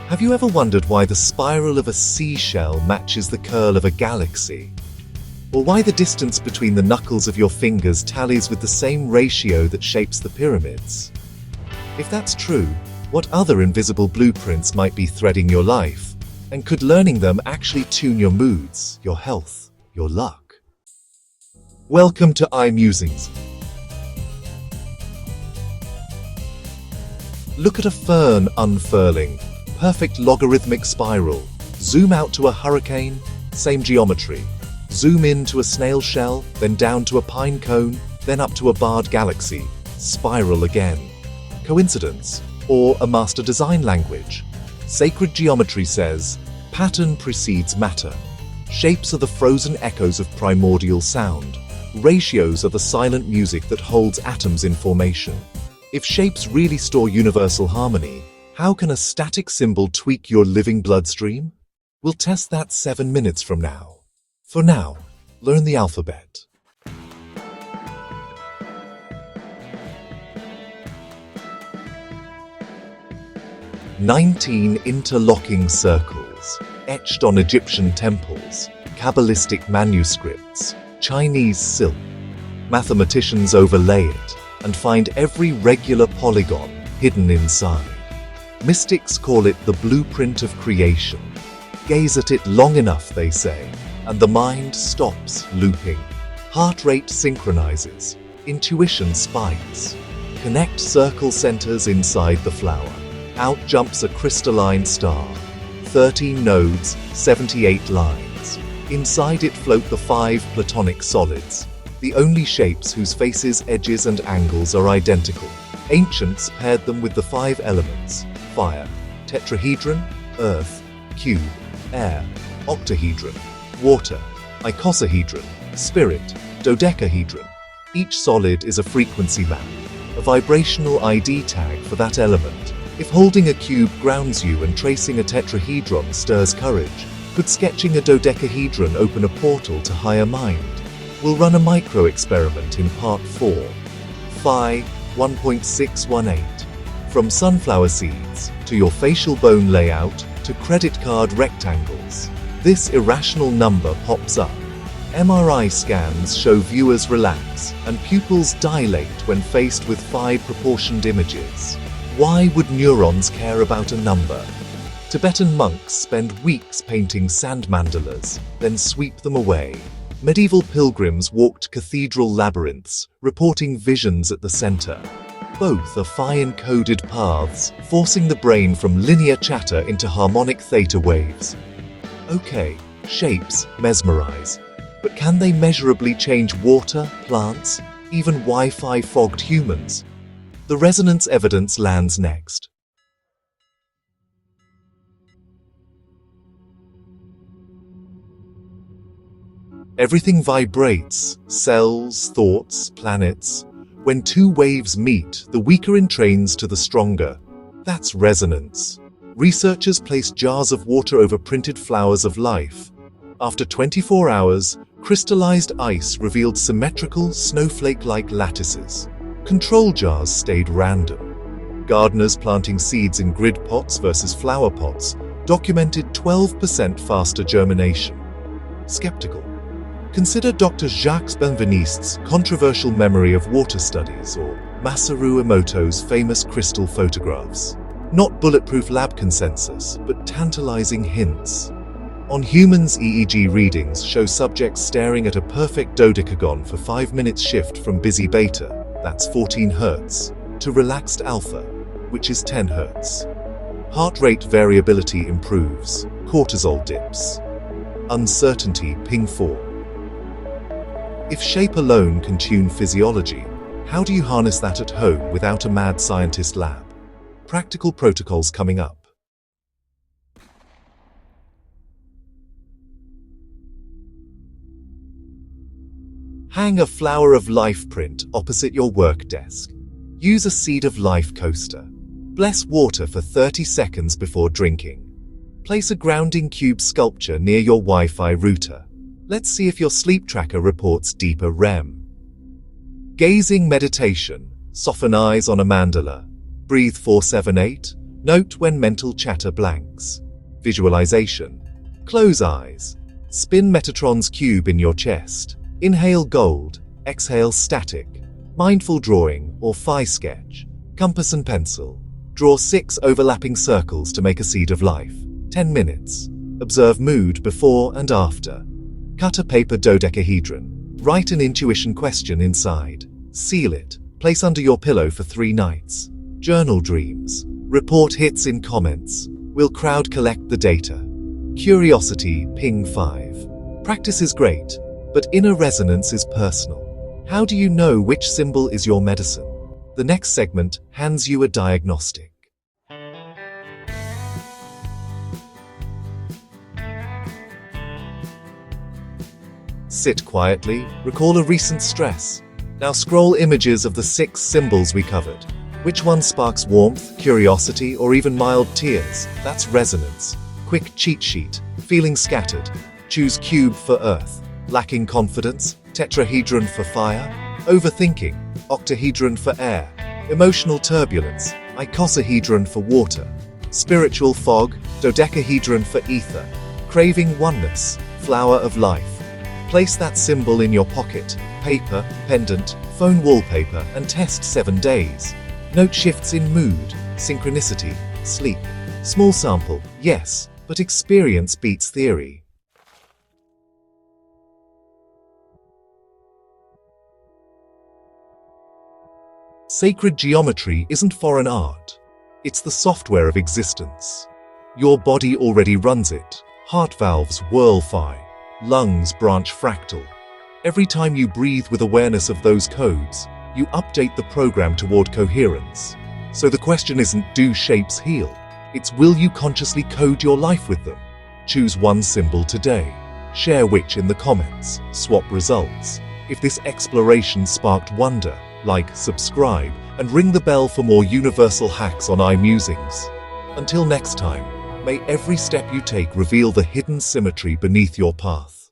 Have you ever wondered why the spiral of a seashell matches the curl of a galaxy? Or why the distance between the knuckles of your fingers tallies with the same ratio that shapes the pyramids? If that's true, what other invisible blueprints might be threading your life? And could learning them actually tune your moods, your health, your luck? Welcome to iMusingz. Look at a fern unfurling, perfect logarithmic spiral. Zoom out to a hurricane, same geometry. Zoom in to a snail shell, then down to a pine cone, then up to a barred galaxy. Spiral again. Coincidence? Or a master design language? Sacred geometry says, pattern precedes matter. Shapes are the frozen echoes of primordial sound. Ratios are the silent music that holds atoms in formation. If shapes really store universal harmony, how can a static symbol tweak your living bloodstream? We'll test that 7 minutes from now. For now, learn the alphabet. "19 interlocking circles, etched on Egyptian temples, Kabbalistic manuscripts, Chinese silk. Mathematicians overlay it and find every regular polygon hidden inside. Mystics call it the blueprint of creation. Gaze at it long enough, they say, and the mind stops looping. Heart rate synchronizes, intuition spikes. Connect circle centers inside the flower. Out jumps a crystalline star. 13 nodes, 78 lines. Inside it float the 5 platonic solids, the only shapes whose faces, edges, and angles are identical. Ancients paired them with the 5 elements: fire, tetrahedron, earth, cube, air, octahedron, water, icosahedron, spirit, dodecahedron. Each solid is a frequency map, a vibrational ID tag for that element. If holding a cube grounds you and tracing a tetrahedron stirs courage, could sketching a dodecahedron open a portal to higher mind? We'll run a micro-experiment in part 4. Phi 1.618. From sunflower seeds, to your facial bone layout, to credit card rectangles. This irrational number pops up. MRI scans show viewers relax and pupils dilate when faced with 5 proportioned images. Why would neurons care about a number? Tibetan monks spend weeks painting sand mandalas, then sweep them away. Medieval pilgrims walked cathedral labyrinths, reporting visions at the center. Both are phi-encoded paths, forcing the brain from linear chatter into harmonic theta waves. Okay, shapes mesmerize, but can they measurably change water, plants, even Wi-Fi fogged humans? The resonance evidence lands next. Everything vibrates, cells, thoughts, planets. When 2 waves meet, the weaker entrains to the stronger. That's resonance. Researchers placed jars of water over printed flowers of life. After 24 hours, crystallized ice revealed symmetrical, snowflake-like lattices. Control jars stayed random. Gardeners planting seeds in grid pots versus flower pots documented 12% faster germination. Skeptical? Consider Dr. Jacques Benveniste's controversial memory of water studies or Masaru Emoto's famous crystal photographs. Not bulletproof lab consensus, but tantalizing hints. On humans, EEG readings show subjects staring at a perfect dodecagon for 5 minutes shift from busy beta, that's 14 Hz, to relaxed alpha, which is 10 Hz. Heart rate variability improves, cortisol dips. Uncertainty ping 4. If shape alone can tune physiology, how do you harness that at home without a mad scientist lab? Practical protocols coming up. Hang a flower of life print opposite your work desk. Use a seed of life coaster. Bless water for 30 seconds before drinking. Place a grounding cube sculpture near your Wi-Fi router. Let's see if your sleep tracker reports deeper REM. Gazing meditation. Soften eyes on a mandala. Breathe 4-7-8. Note when mental chatter blanks. Visualization. Close eyes. Spin Metatron's cube in your chest. Inhale gold, exhale static. Mindful drawing or phi sketch. Compass and pencil. Draw 6 overlapping circles to make a seed of life. 10 minutes. Observe mood before and after. Cut a paper dodecahedron. Write an intuition question inside. Seal it. Place under your pillow for 3 nights. Journal dreams. Report hits in comments. We'll crowd collect the data. Curiosity, ping 5. Practice is great, but inner resonance is personal. How do you know which symbol is your medicine? The next segment hands you a diagnostic. Sit quietly, recall a recent stress. Now scroll images of the 6 symbols we covered. Which one sparks warmth, curiosity, or even mild tears? That's resonance. Quick cheat sheet. Feeling scattered. Choose cube for earth. Lacking confidence. Tetrahedron for fire. Overthinking. Octahedron for air. Emotional turbulence. Icosahedron for water. Spiritual fog. Dodecahedron for ether. Craving oneness. Flower of life. Place that symbol in your pocket, paper, pendant, phone wallpaper, and test 7 days. Note shifts in mood, synchronicity, sleep. Small sample, yes, but experience beats theory. Sacred geometry isn't foreign art. It's the software of existence. Your body already runs it. Heart valves whirl phi. Lungs branch fractal. Every time you breathe with awareness of those codes, you update the program toward coherence. So the question isn't do shapes heal? It's will you consciously code your life with them? Choose one symbol today. Share which in the comments. Swap results. If this exploration sparked wonder, like, subscribe, and ring the bell for more universal hacks on iMusingz. Until next time, may every step you take reveal the hidden symmetry beneath your path.